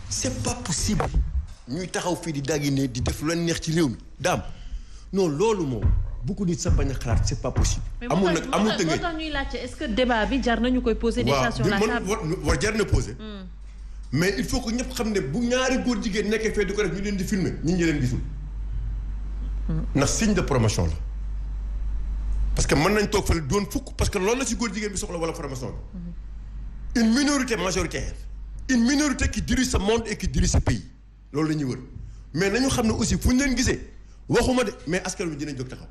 c'est pas possible ñuy taxaw fii di daggi ne di def lu leen neex ci réew mi daam non loolu moom bu ko nit sa bañ a xalaat c'est pas possible. amul nag amul tënkee moo tax ñuy laajte est-ce que débat bi jar nañu koy poser des questions sur la table war jar na poser. mais il faut que ñëpp xam ne bu ñaari góor jigéen nekkee fee di ko def ñu leen di filmer nit ñi leen gisul. ndax signe de promotion la. parce que mën nañ toog fële doon fukk parce que loolu la ci góor jigéen bi soxla wala promotion bi. une minorité majoritaire. une minorité qui dirige ce monde et qui dirige ce pays. loolu la ñuy wër mais nañu xam ne aussi fu ñu leen gisee waxuma de mais askan wi dinañ jóg taxaw.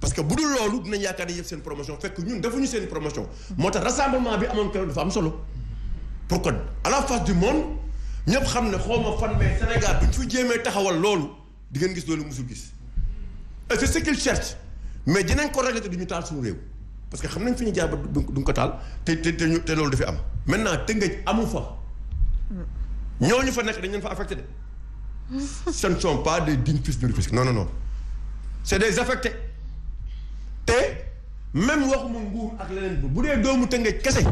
parce que bu dul loolu dinañ yaakaar ne yëpp seen promotion fekk ñun defuñu seen promotion. moo tax rassemblement bi amoon keroog dafa am solo. pour que à la face du monde ñëpp xam ne xawma fan mais Sénégal bu ñu fi jéemee taxawal loolu di ngeen gis loolu musul gis. et c'est ce qu'ils cherchent mais dinañ ko régler te duñu taal suñu réew. parce que xam nañ fi ñu jaar ba duñ ko taal te loolu dafay am. maintenant Tëngéej amu fa. ñooñu fa nekk dañ leen fa affecté de. ce ne sont pas des dignes fils de Rufisque non non non c'est des affectés. te même waxuma nguur ak leneen bu dee doomu Tëngéej kese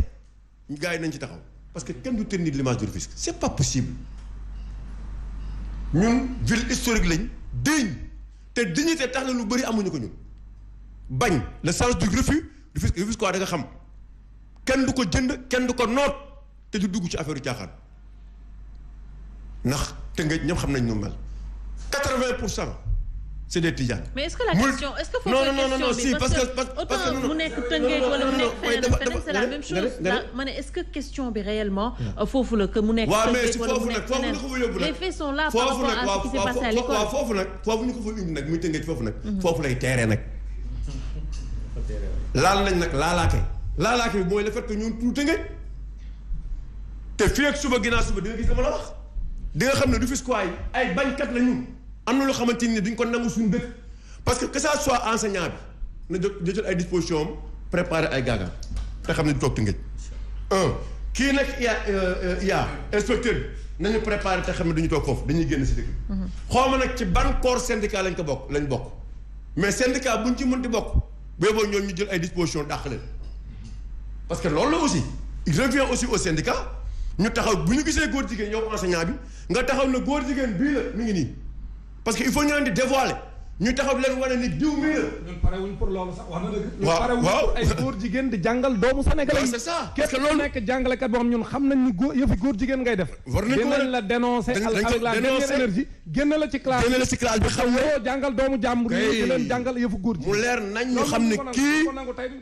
gars yi nañ ci taxaw parce que kenn du ternir l'image de Rufisque c'est pas possible ñun ville historique lañ digne te dignité tax na lu bëri amuñu ko ñun bañ le sens du refus Rufisque quoi da nga xam kenn du ko jënd kenn du ko noot te du dugg ci affaire yu caaxaan ndax Tëngéej ñëpp xam nañ ñu mel 80% c'est des Tidianes. mais est-ce que la question est-ce que foofu la question non si parce que autant mu nekk Tëngéej wala mu nekk feneen c'est la même chose ma ne est-ce que question bi réellement foofu la que mu nekk Tëngéej wala mu nekk feneen les faits sont là par rapport à ce qui s'est passé à l'école waaw foofu nag foofu ñu ko fa indi nag muy Tëngéej foofu nag foofu lay teeree nag laal nañ nag laalaake bi mooy le fait que ñun tout Tëngéej te fii ak suba ginnaaw suba di nga gis dama la wax di nga xam ne Rufisquois yi ay bañkat la ñun am na loo xamante ni duñ ko nangu suñu dëkk parce que ça soit enseignant bi na jël ay dispositions am préparer ay gaagaan te xam ne du toog Tëngéej kii nag yaa inspecteur bi nañu préparer te xam ne duñu toog foofu dañuy génn si dëkk bi xawma nag ci ban corps syndicat lañ bokk mais syndicat buñ ci mënti bokk booboo ñoom ñu jël ay dispositions dàq leen parce que loolu la aussi il revient aussi au syndicat ñu taxaw bu ñu gisee góor jigéen yow enseignant bi nga taxaw na góor jigéen bii la mi ngi nii parce que il faut ñu leen di dévoiler ñu taxaw leen wane ni diw mii la. ñun parewuñ pour loolu sax wax na dëgg. waaw ay góor jigéen di jàngal doomu Sénégal yi. c'est ça parce que loolu nekk jàngalekat boo xam ñun xam nañ ni yëfi góor jigéen ngay def. war nañ ko dinañ la dénoncer avec la dernière énergie. génne la ci classe bi xam nga jàngal doomu jàmbur yi di leen jàngal yëfu góor jigéen. mu leer nañ ñu xam ne kii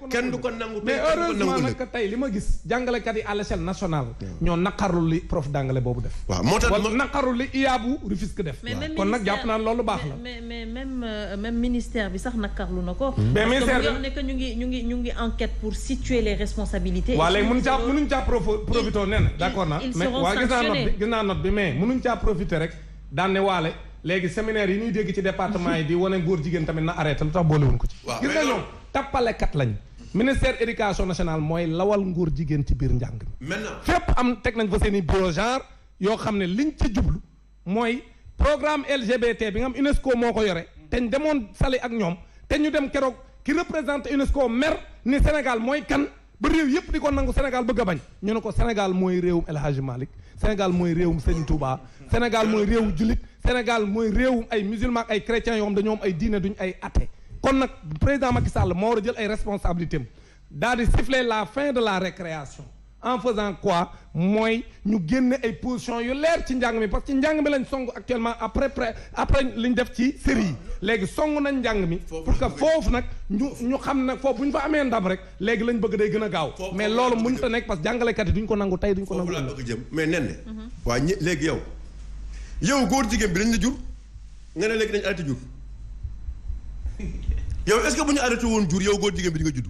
kenn du ko nangu mais heureusement nag tey li ma gis jàngalekat yi à l'échelle nationale. ñoo naqarlu li prof d'anglais boobu def. waaw moo tax naqarlu li iyaabu Rufisque def. kon nag jàpp naa loolu baax la. mais même ministère bi sax nakarlu na ko. mais ministère bi parce que ñu ngi enquête pour situer les responsabilités. waaw léegi mënuñ caa profité nee na d'accord naa. ils seront sanctionnés gis naa note bi mais mënuñ caa profité rek daan ne waale léegi séminaire yi ñuy dégg ci département yi di wane góor jigéen tamit na arrêté lu tax boolewuñ ko ci. gis nga ñoom tappalekat lañ. ministère éducation nationale mooy lawal ngóor jigéen ci biir njàng mi. maintenant fépp am teg nañ fa seen i bureau genre yoo xam ne liñ ci jublu mooy programme LGBT bi nga xam UNESCO moo ko yore. te ñu demoon sali ak ñoom te ñu dem keroog ki représente UNESCO mer ni Sénégal mooy kan ba réew yëpp di ko nangu Sénégal bëgg a bañ ñu ne ko Sénégal mooy réewum El Hadji Malick Sénégal mooy réewum Serigne Touba Sénégal mooy réewu jullit Sénégal mooy réewum ay musulmans ay chrétiens yoo xam dañoo am ay diine duñ ay athée kon nag président Macky Sall moo war a jël ay responsabilités am daal di siffler la fin de la récréation en faisant quoi mooy ñu génne ay positions yu leer ci njàng mi parce que njàng mi lañ song actuellement après li ñu def ci série yi léegi song nañ njàng mi pour que foofu nag ñu xam nag foofu bu ñu fa amee ndam rek léegi lañ bëgg day gën a gaaw mais loolu mënut a nekk parce que jàngalekat yi duñ ko nangu tey duñ ko nangu foofu laa bëgg jëm mais nen ne waa léegi yow góor jigéen bi dañ la jur nga ne léegi dañ arrêté jur yow est-ce que bu ñu arrêté woon jur yow góor jigéen bi di nga judd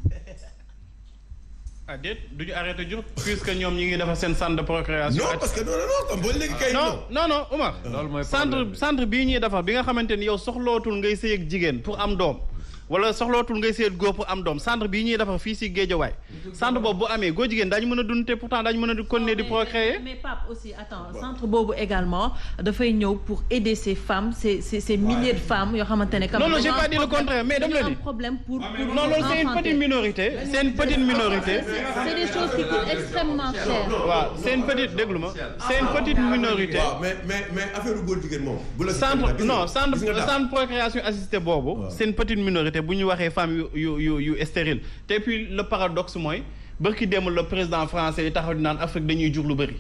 ah déet du ñu arrêté jur puisque ñoom ñi ngi defar seen centre de procréation. non parce que non comme ba léegi kay. non Oumar. loolu mooy centre bii ñuy defar bi nga xamante ni yow soxlootul ngay sëy ak jigéen pour am doom wala soxlootul ngay seet góor pour am doom centre bii ñuy defar fii si Guédiawaye centre boobu bu amee góor jigéen daañu mën a dund te pourtant daañu mën a continuer di procréer. mais Pape aussi attends centre boobu également dafay ñëw pour aider ces femmes ces milliers de femmes yoo xamante ne. non j'ai pas dit le contraire mais dama la di problème pour non loolu c'est une petite minorité c'est une petite minorité. c'est des choses qui coûtent extrêmement cher. waaw c'est une petite déglu ma c'est une petite minorité. waaw mais affaire góor jigéen moom. bu la centre procréation assistée boobu. c'est une petite minorité bu ñu waxee femmes yu stérile te puis le paradoxe mooy bërki démb le président français yi taxaw di naan Afrique dañuy jur lu bëri.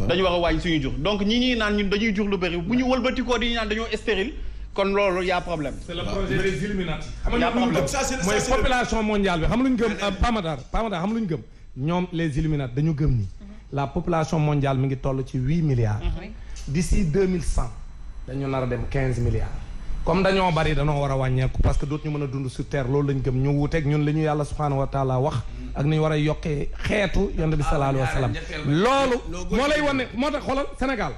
dañu war a wàññi suñu jur donc ñi naan ñun dañuy jur lu bëri bu ñu wëlbatikoo di naan dañoo stérile kon loolu y a problème. c'est le projet des Illuminati. y a problème mooy population mondiale bi xam lu ñu gëm Pamadar xam lu ñu gëm ñoom les Illuminati dañu gëm ni la population mondiale mi ngi toll ci 8 milliards. d'ici 2100 dañu nar a dem 15 milliards. comme dañoo bari dañoo war a wàññeeku parce que dootuñu mën a dund sur terre loolu lañ gëm ñu wuuteeg ñun li ñu yàlla subhaanahu wa taala wax ak ni ñu war a yokkee xeetu yonent bi sallallahu alayhi wa sallam loolu moo lay wane moo tax xoolal Sénégal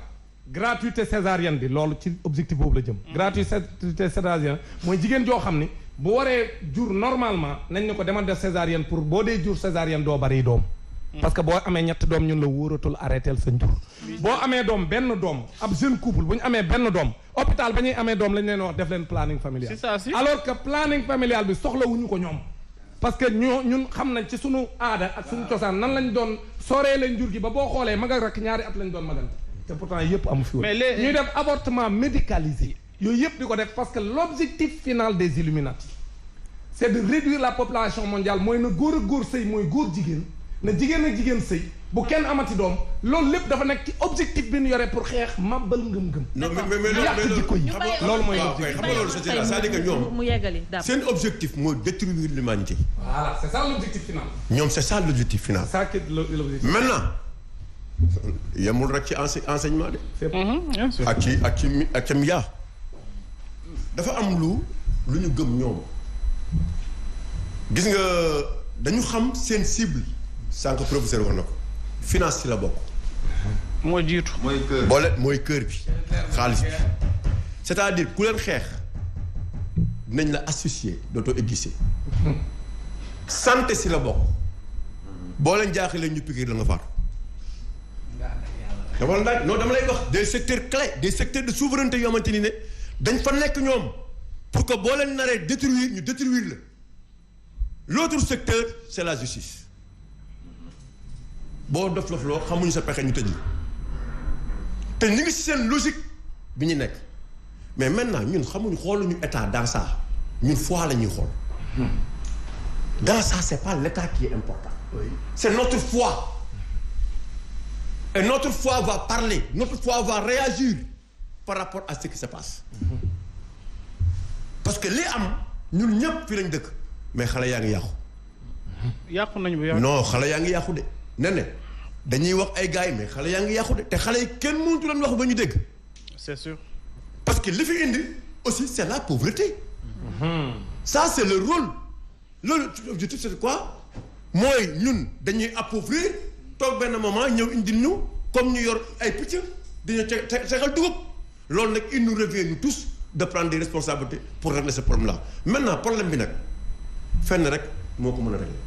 gratuité césarienne bi loolu ci objectif boobu la jëm gratuité césarienne mooy jigéen joo xam ni bu waree jur normalement nañ ne ko demal def césarienne pour boo dee jur césarienne doo bari doom parce que boo amee ñetti doom ñun la wóoratul arrêtel sa njur boo amee doom benn doom ab jeune couple bu ñu amee benn doom hôpital ba ñuy amee doom lañ leen wax def leen planning familial. c'est ça si. alors que planning familial bi soxlawuñu ko ñoom parce que ñun xam nañ ci suñu aada ak suñu cosaan nan lañ doon sooree leen jur gi ba boo xoolee mag ak rakk ñaari at lañ doon magante te pourtant yëpp amu fi woon. mais ñuy def avortement médicalisé yooyu yëpp di ko def parce que l'objectif final des Illuminati c'est de réduire la population mondiale mooy na góor ak góor sëy mooy góor jigéen na jigéen ak jigéen sëy bu kenn amati doom loolu lépp dafa nekk ci objectif bi ñu yore pour xeex màbbal ngëm-ngëm. non mais yàq jikko yi loolu mooy xam nga loolu c'est-à-dire que ñoom mu yeggali seen objectif mooy détruire l'humanité. voilà c'est ça l'objectif final. ñoom c'est ça l'objectif final. c'est ça que l'objectif. maintenant yemul rek ci enseignement de. bien sûr. ak ci miyaa dafa am lu ñu gëm ñoom gis nga dañu xam seen cible sànq professeur wax na ko finance ci la bokk. moo jiitu. mooy kër boole mooy kër bi xaalis bi c'est-à-dire ku leen xeex dinañ la associer dootoo exister santé ci la bokk boo leen jaaxlee ñu piquer la nga faatu. dama la non dama lay wax des secteurs clés des secteurs de souveraineté yoo xamante ni ne dañ fa nekk ñoom pour que boo leen naree détruire ñu détruire la l'autre secteur c'est la justice boo dof loo xamuñu sa pexe ñu tëj la te ñu ngi ci seen logique bi ñu nekk mais maintenant ñun xamuñu xooluñu état dans ça ñun foi la ñuy xool dans ça c'est pas l'état qui est important c'est notre foi et notre foi va parler notre foi va réagir par rapport à ce qui se passe parce que li am ñun ñëpp fi lañ dëkk mais xale yaa ngi yàqu. yàqu nañu bu yàqu. non xale yaa ngi yàqu de ne dañuy wax ay gars yi mais xale yaa ngi yàqu de te xale yi kenn mënatu leen wax ba ñu dégg. c'est sûr. parce que li fi indi aussi c'est la pauvreté. Ça c'est le rôle. L'objectif c'est quoi mooy ñun dañuy appauvrir toog benn moment ñëw indi ñu comme ñu yor ay picc dañoo tegal dugub loolu nag il nous revient nous tous de prendre des responsabilités pour régler ce problème-là maintenant problème bi nag fenn rek moo ko mën a régler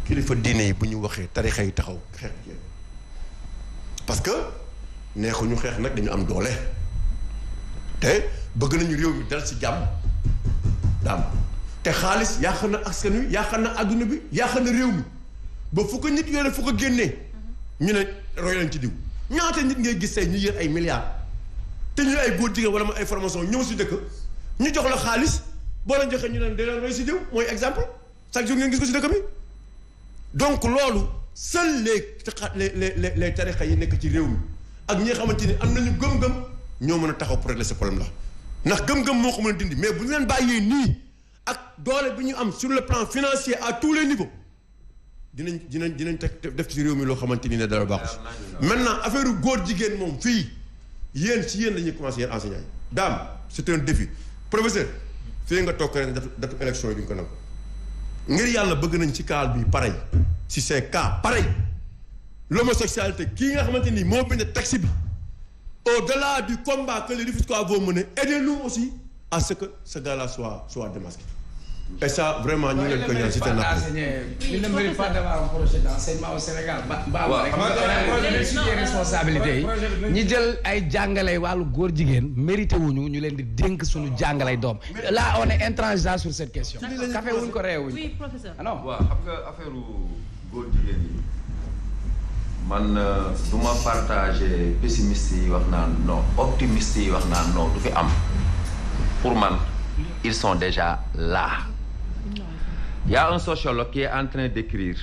kilifa diine yi bu ñu waxee tarixa yi taxaw xeex yéen parce que neexuñu xeex nag dañu am doole te bëgg nañu réew mi dal ci jàmm daam te xaalis yàq na askan wi yàq na adduna bi yàq na réew mi ba fu ko nit yore fu ko génnee ñu ne roy leen ci diw ñaata nit ngay gis say ñu yër ay milliards te ñu ay góor jigéen wala ma ay formation ñëw si dëkk ñu jox la xaalis boo leen joxee ñu ne da leen roy si diw mooy exemple chaque jour ngeen gis ko si dëkk bi donc loolu seuls les tarixa yi nekk ci réew mi ak ñi nga xamante ni am nañu gëm-gëm ñoo mën a taxaw pour régler ce problème là ndax gëm-gëm moo ko mën a dindi mais bu ñu leen bàyyee nii ak doole bi ñu am sur le plan financier à tous les niveaux dinañ teg def ci réew mi loo xamante ni ne dara baaxu si maintenant affaire góor jigéen moom fii yéen si yéen la ñuy commencer yéen enseignants yi daam c'est un défi professeur fii nga toog ren datu élection yi duñ ko nangu ngir yàlla bëgg nañ ci cas bi pareil si c'est cas pareil l'homosexualité kii nga xamante ni moo bind texte bi au-delà du combat que les Rufisquois vont mener aidez-nous aussi à ce que ce gars-là soit démasqué et ça vraiment ñu ngi leen ko ñaan si ten il ne mérite pas d'avoir un projet d'enseignement au Sénégal responsabilité yi ñi jël ay jàngale wàllu góor jigéen mérité wuñu ñu leen di dénk suñu jàngalay doom là on est intransigeant sur cette question café wuñ ko réewuñ oui professeur non waaw xam nga affaire góor jigéen yi man du ma partagé pessimiste yi wax naan non optimiste yi wax naan non du fi am pour man ils sont déjà là. Il y a un sociologue qui est en train d'écrire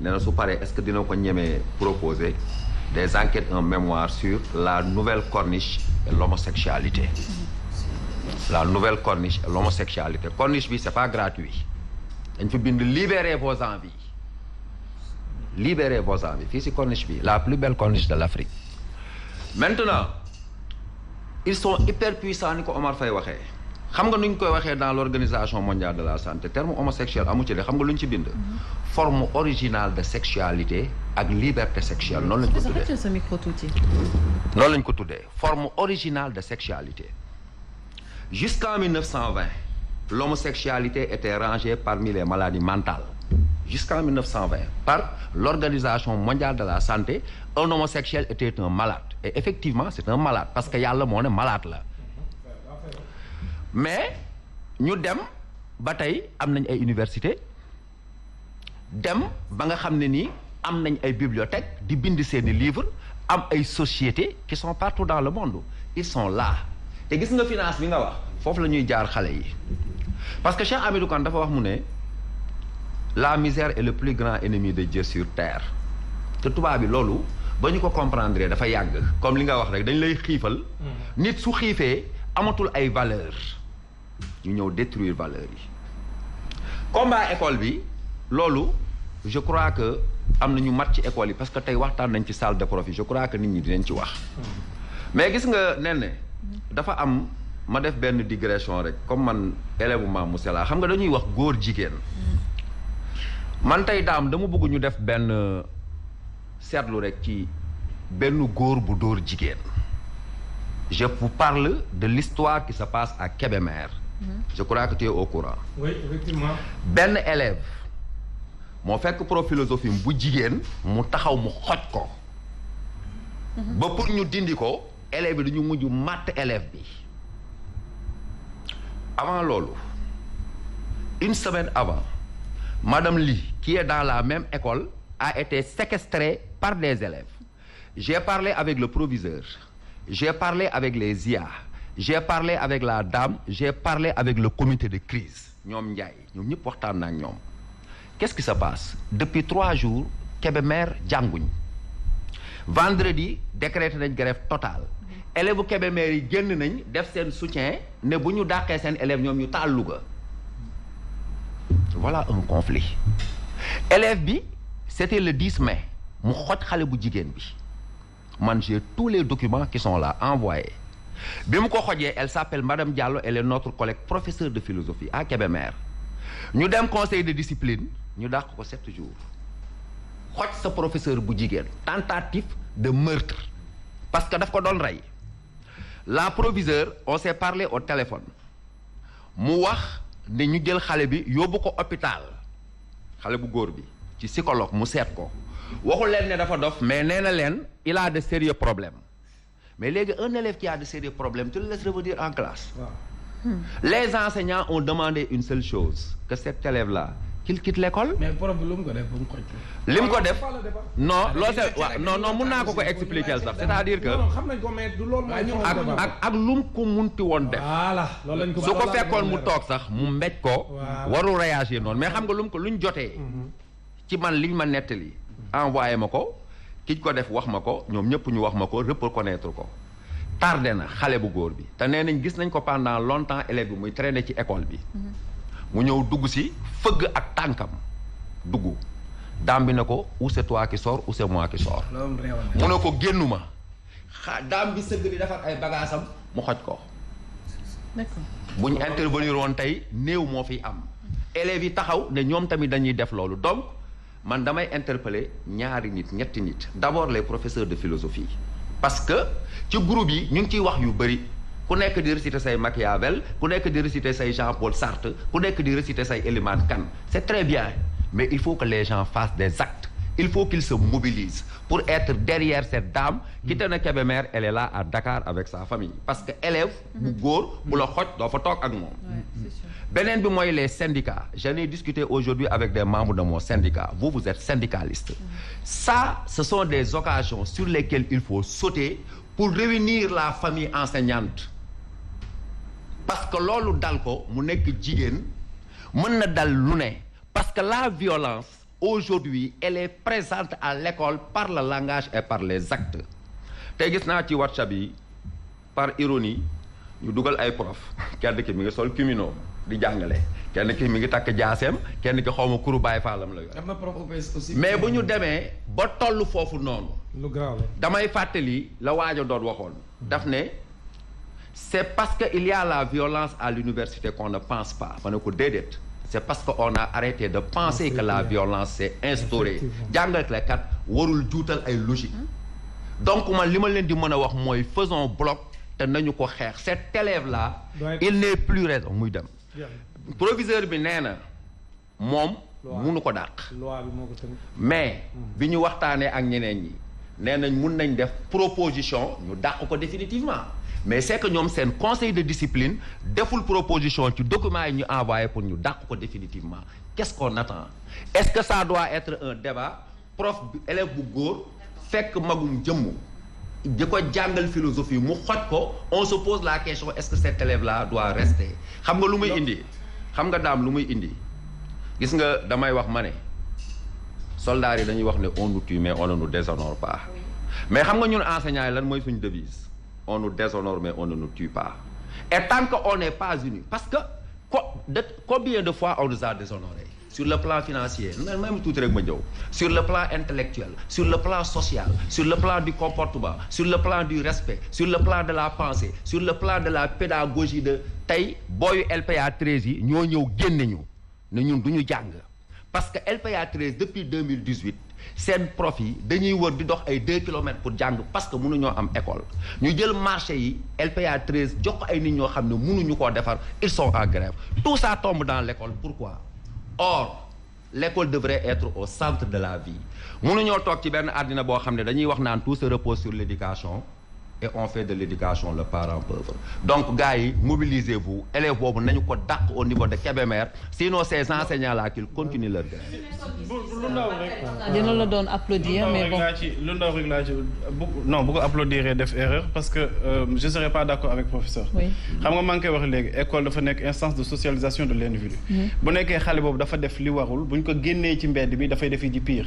nee na su paree est-ce que dina ko ñemee proposer des enquêtes, un mémoire sur la nouvelle corniche et l'homosexualité. La nouvelle corniche et l'homosexualité. Corniche bi c'est pas gratuit. dañ fi bind libérez vos envies. Libérez vos envies. Fii si corniche bi la plus belle corniche de l'Afrique. Maintenant ils sont hyper puissants ni ko Omar Faye waxee. xam nga nu ñu koy waxee dans l'Organisation mondiale de la santé terme homosexuel amu ci de xam nga lu ñu ci bind. Forme originale de sexualité ak liberté sexuelle noonu lañ ko tuddee. Noonu lañ ko tuddee forme originale de sexualité. Jusqu'en 1920 l'homosexualité était rangée parmi les maladies mentales. Jusqu'en 1920 par l'Organisation mondiale de la santé un homosexuel était un malade et effectivement c'est un malade parce que yàlla moo ne malade la. Mais ñu dem ba tey am nañ ay université dem ba nga xam ne nii am nañ ay bibliothèques di bind seeni livres am ay sociétés qui sont partout dans le monde ils sont là te gis nga finance bi nga wax foofu la ñuy jaar xale yi parce que Cheikh Hamidou Kane dafa wax mu ne la misère est le plus grand ennemi de Dieu sur terre te tubaab bi loolu ba ñu ko comprendre dafa yàgg comme li nga wax rek dañ lay xiifal nit su xiifee amatul ay valeurs ñu ñëw détruire valeurs yi combat école bi loolu je crois que am na ñu mat ci école yi parce que tey waxtaan nañ ci salle de profit je crois que nit ñi dinañ ci wax mais gis nga nen dafa am ma def benn digression rek comme man élève Mame Moussa la xam nga dañuy wax góor jigéen man tey daam dama bëgg ñu def benn seetlu rek ci benn góor bu dóor jigéen. Je vous parle de l'histoire qui se passe à Kébémer. Je crois que tu es au courant. Oui, effectivement. benn élève moo fekk prof philosophie bu jigéen mu taxaw mu xoj ko. ba pour ñu dindi ko élève bi dañu mujj matt élève bi. Avant loolu une semaine avant Madame Ly qui est dans la même école a été séquestrée par des élèves. J'ai parlé avec le proviseur. J'ai parlé avec les IA, j'ai parlé avec la dame, j'ai parlé avec le comité de crise. ñoom Ndiaye ñoom ñëpp waxtaan na ak ñoom. Qu'est-ce qui se passe? Depuis 3 jours Kébémer jànguñ. Vendredi décrété nañ grève totale. Élèves Kébémer yi génn nañ def seen soutien ne bu ñu dàqee seen élèves ñoom ñu taal Louga. Voilà un conflit. Élève bi c'était le 10 mai mu xoj xale bu jigéen bi. Man j'ai tous les documents qui sont là envoyés bi mu ko xojee elle s'appelle Madame Diallo elle est notre collègue professeur de philosophie à Kébémer ñu dem conseil de discipline ñu dàq ko 7 jours xoj sa professeur bu jigéen tentative de meurtre parce que daf ko doon rey la proviseur on s'est parlé au téléphone mu wax ne ñu jël xale bi yóbbu ko hôpital xale bu góor bi ci psychologue mu seet ko waxul leen ne dafa dof mais nee na leen il a de sérieux problèmes mais léegi un élève qui a de sérieux problèmes tu le laisses revenir en classe. Les enseignants ont demandé une seule chose que cet élève là qu'il quitte l'école. mais problème lu mu ko def bu mu xoj. li mu ko def non loolu c'est waaw non mun naa ko expliquer sax c'est-à-dire que. xam nañ ko mais du loolu ak lu mu ko munti woon def. voilà loolu lañ ko su ko fekkoon mu toog sax mu mbéj ko. warul réagir noonu mais xam nga luñ jotee. ci man liñ ma nettali. envoyé ma ko kiñ ko def wax ma ko ñoom ñëpp ñu wax ma ko reconnaître ko tardé na xale bu góor bi te nee nañ gis nañ ko pendant longtemps élève bi muy traîner ci école bi mu ñëw dugg si fëgg ak tànkam dugg daam bi ne ko ou c'est toi qui sors ou c'est moi qui sors mu ne ko génnuma daam bi sëgg di defar ay bagaasam mu xoj ko bu ñu intervenir woon tey néew moo fi am élèves yi taxaw ne ñoom tamit dañuy def loolu donc man damay interpeller ñaari nit ñetti nit d'abord les professeurs de philosophie parce que ci groupe yi ñu ngi ciy wax yu bëri ku nekk di réciter say Machiavel ku nekk di réciter say Jean-Paul Sartre ku nekk di réciter say Elimane Kane c'est très bien mais il faut que les gens fassent des actes il faut qu'ils se mobilisent pour être derrière cette dame qui te na Kébémer elle est là à Dakar avec sa famille parce que élève bu góor bu la xoj doo fa toog ak moom beneen bi mooy les syndicats j'en ai discuté aujourd'hui avec des membres de mon syndicat vous êtes syndicaliste ça ce sont des occasions sur lesquelles il faut sauter pour réunir la famille enseignante parce que loolu dal ko mu nekk jigéen mën na dal lu ne parce que la violence aujourd'hui elle est présente à l'école par le langage et par les actes tey gis naa ci WhatsApp yi par ironie ñu dugal ay prof kenn ki mi ngi sol kumino di jàngale kenn ki mi ngi takk jaaseem kenn ki xawma kuru baay faalam la yor mais bu ñu demee ba toll foofu noonu lu grave damay fàttali la waajo doon waxoon daf ne c'est parce que il y a la violence à l'université qu'on ne pense pas ma ne ko déedéet c'est parce que on a arrêté de penser que la violence s'est instaurée jàngalekat warul juutal ay logique donc man li ma leen di mën a wax mooy faisons bloc te nañu ko xeex cet élève là il n'est plus raison muy dem proviseur bi nee na moom munu ko dàq mais bi ñu waxtaanee ak ñeneen ñi nee nañ mun nañ def proposition ñu dàq ko définitivement mais c'est que ñoom seen conseil de discipline deful proposition ci document yi ñu envoyé pour ñu dàq ko définitivement qu'est-ce qu'on attend est-ce que ça doit être un débat prof bi élève bu góor fekk magum jëmm di ko jàngal philosophie mu xoj ko on se pose la question est-ce que cet élève là doit rester xam nga lu muy indi xam nga daam lu muy indi gis nga damay wax ma ne soldats yi dañuy wax ne on nous tue mais on ne nous déshonore pas mais xam nga ñun enseignants yi lan mooy suñu devise on nous déshonore mais on ne nous tue pas et tant qu'on n'est pas unis parce que combien de fois on nous a déshonorés sur le plan financier même tuuti rek ma ñëw sur le plan intellectuel sur le plan social sur le plan du comportement sur le plan du respect sur le plan de la pensée sur le plan de la pédagogie de tey booyu LPA 13 yi ñoo ñëw génne ñu ne ñun du ñu jàng parce que LPA 13 depuis 2018 seen prof yi dañuy wër di dox ay 2 kilomètres pour jàng parce que mënuñoo am école ñu jël marché yi LPA 13 jox ko ay nit ñoo xam ne mënuñu koo defar ils sont en grève tout ça tombe dans l'école pourquoi or l'école devrait être au centre de la vie mënuñoo toog ci benn àddina boo xam ne dañuy wax naan tout se repose sur l'éducation et on fait de l'éducation le parent pauvre donc gars yi mobilisez-vous élèves boobu nañu ko dàq au niveau de Kébémer sinon ces enseignants là qu'ils continuent leur grève. lu ndaw rek. dina la doon applaudir mais bon lu ndaw rek laa ci non bu ko applaudir def erreur parce que je serais pas d'accord avec professeur. xam nga maa ngi koy wax léegi école dafa nekk instance de socialisation de l'individu. bu nekkee xale boobu dafa def li warul bu ñu ko génnee ci mbedd bi dafay defi ji pire.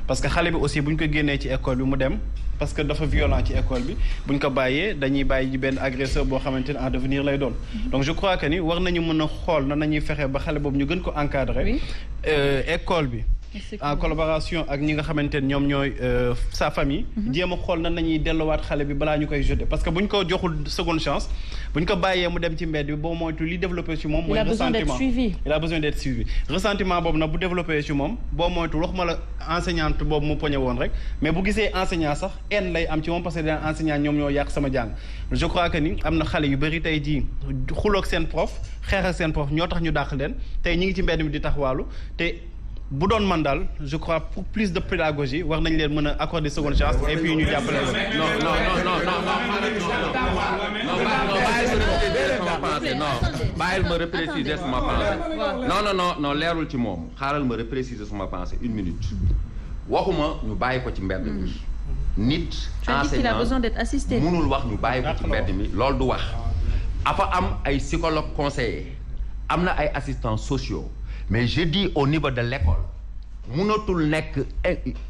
parce que xale bi aussi bu ñu ko génnee ci école bi mu dem parce que dafa violent ci école bi. bu ñu ko bàyyee dañuy bàyyi ji benn agresseur boo xamante ne en devenir lay doon donc je crois que ni war nañu mën a xool na nañuy fexe ba xale boobu ñu gën ko encadrer école bi en collaboration ak ñi nga xamante ne ñoom ñooy sa famille jéem a xool na nañuy delluwaat xale bi balaa ñu koy jeter parce que bu ñu ko joxul seconde chance bu ñu ko bàyyee mu dem ci mbedd bi boo moytu li développé ci moom mooy ressentiment il a besoin d'être suivi ressentiment boobu nag bu développé ci moom boo moytu waxuma la enseignante boobu mu poñe woon rek mais bu gisee enseignant sax haine lay am ci moom parce que daan enseignant ñoom ñoo yàq sama jàng je crois que ni am na xale yu bëri tey jii xuloog seen prof xeex ak seen prof ñoo tax ñu dàq leen tey ñi ngi ci mbedd mi di taxawaalu te bu doon man daal je crois pour plus de pédagogie war nañ leen mën a accorder seconde chance et puis ñu jàppale leen. bàyyil ma repréciser sama pensée non leerul ci moom xaaral ma repréciser sama pensée une minute waxuma ñu bàyyi ko ci mbedd mi nit enseignant mënul wax ñu bàyyi ko ci mbedd mi loolu du wax afa am ay psychologue conseiller am na ay assistants sociaux mais je dis au niveau de l'école mënatul nekk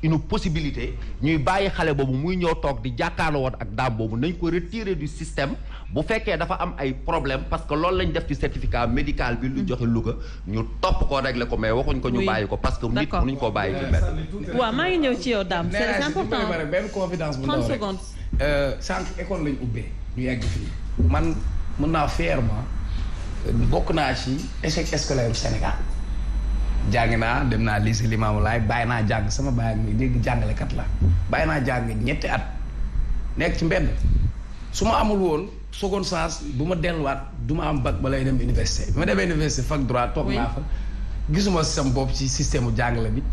une possibilité ñuy bàyyi xale boobu muy ñëw toog di jàkkaarloo woon ak daam boobu nañ ko retirer du système bu fekkee dafa am ay problème parce que loolu lañ def ci certificat médical bi lu joxe Louga ñu topp ko régler ko mais waxuñ ko ñu bàyyi ko parce que nit mënuñ koo bàyyi ci mbedd. waaw maa ngi ñëw ci yow daam c'est important benn confidence bu 30 secondes. sànq école lañ ubbee ñu yegg fii man mën naa fièrement bokk naa ci échec scolaire bu Sénégal jàng naa dem naa lycée Limamoulaye bàyyi naa jàng sama bàyyi ak muy dégg jàngalekat la bàyyi naa jàng ñetti at nekk ci mbedd su ma amul woon seconde chance bu ma delluwaat du ma am bac ba lay dem université bi ma demee université fac droit toog naa fa gisuma sam bopp ci système u jàngale bi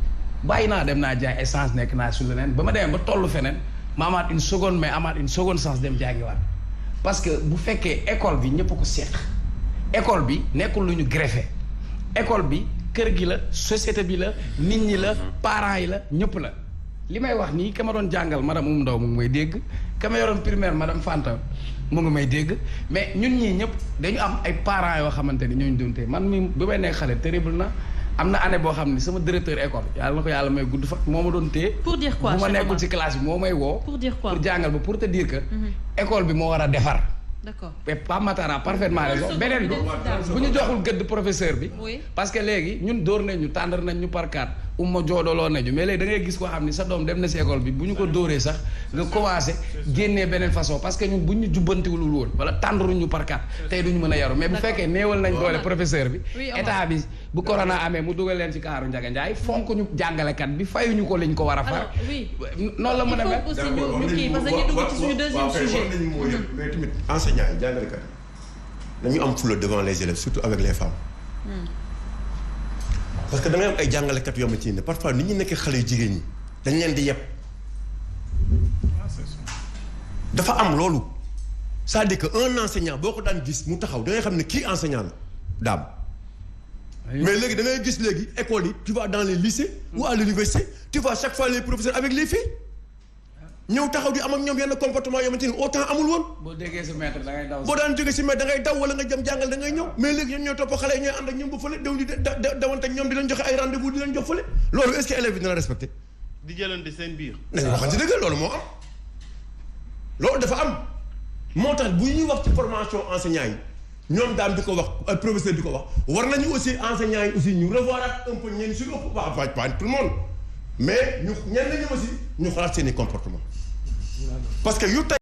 bàyyi naa dem naa jaay essence nekk naa su leneen ba ma demee ba tollu feneen ma amaat une seconde mais amaat une seconde chance dem jàngiwaat parce que bu fekkee école bi ñëpp ko seq école bi nekkul lu ñu greffé école bi kër gi la société bi la nit ñi la parents yi la ñëpp la li may wax nii ka ma doon jàngal madame Oumou Ndaw mu ngi may dégg ka ma yoroon primaire madame Fanta mu ngi may dégg mais ñun ñii ñëpp dañu am ay parents yoo xamante ni ñooñu doon tey man mi bi may nekk xale terrible na am na année boo xam ni sama directeur école yàlla na ko yàlla may gudd fa moo ma doon téye. pour dire quoi bu ma nekkul ci classe bi moo may woo. pour dire quoi pour jàngal ba pour te dire que. école bi moo war a defar. d'accord mais Pape Matar a parfaitement raison beneen bi bu ñu joxul gëdd professeur bi. parce que léegi ñun dóor nañ ñu tàndar nañ ñu par 4 umma joodoloo nañu mais léegi da ngay gis koo xam ni sa doom dem na si école bi bu ñu ko dóoree sax nga commencé génnee beneen façon parce que ñun bu ñu jubbantiwul woon wala tàndaruñ ñu par 4 tey duñu mën a yaru mais bu fekkee néewal nañ doole professeur bi état bi bu corona amee mu dugal leen ci kaaru Njaga Njaay fonk ñu jàngalekat bi fayuñu ko liñ ko war a far noonu la mën a mel aussi ñu kii parce que ñu dugg ci suñu deuxième sujet mais tamit enseignants yi jàngalekat nañu am fulla devant les élèves surtout avec les femmes parce que da ngay am ay jàngalekat yoo xamante ne parfois nit ñi nekkee xale yu jigéen ñi dañ leen di yeb dafa am loolu c'est-à-dire que un enseignant boo ko daan gis mu taxaw da ngay xam ne kii enseignant la daam mais léegi da ngay gis léegi école yi tu vas dans les lycées ou à l'université tu vois chaque fois les professeurs avec les filles ñëw taxaw di am ak ñoom yenn comportement yoo xamante ni autant amul woon. boo déggee si maître da ngay daw. boo daan jógee si maître da ngay daw wala nga jëm jàngal da ngay ñëw mais léegi ñoom ñooy topp xale yi ñooy ànd ak ñoom ba fële daw di dawante ak ñoom di leen joxe ay rendez-vous di leen jox fële loolu est-ce que élèves yi dina respecté. di jëlante seen biir. nañu waxante dëgg loolu moo am loolu dafa am moo tax bu ñuy wax ci formation enseignants yi ñoom daam di ko wax ay professeur di ko wax war nañu aussi enseignants yi aussi ñu revoir un peu ñenn sur ëpp pas tout le monde mais ñu ñenn ñi aussi ñu xalaat seen i comportement parce que yu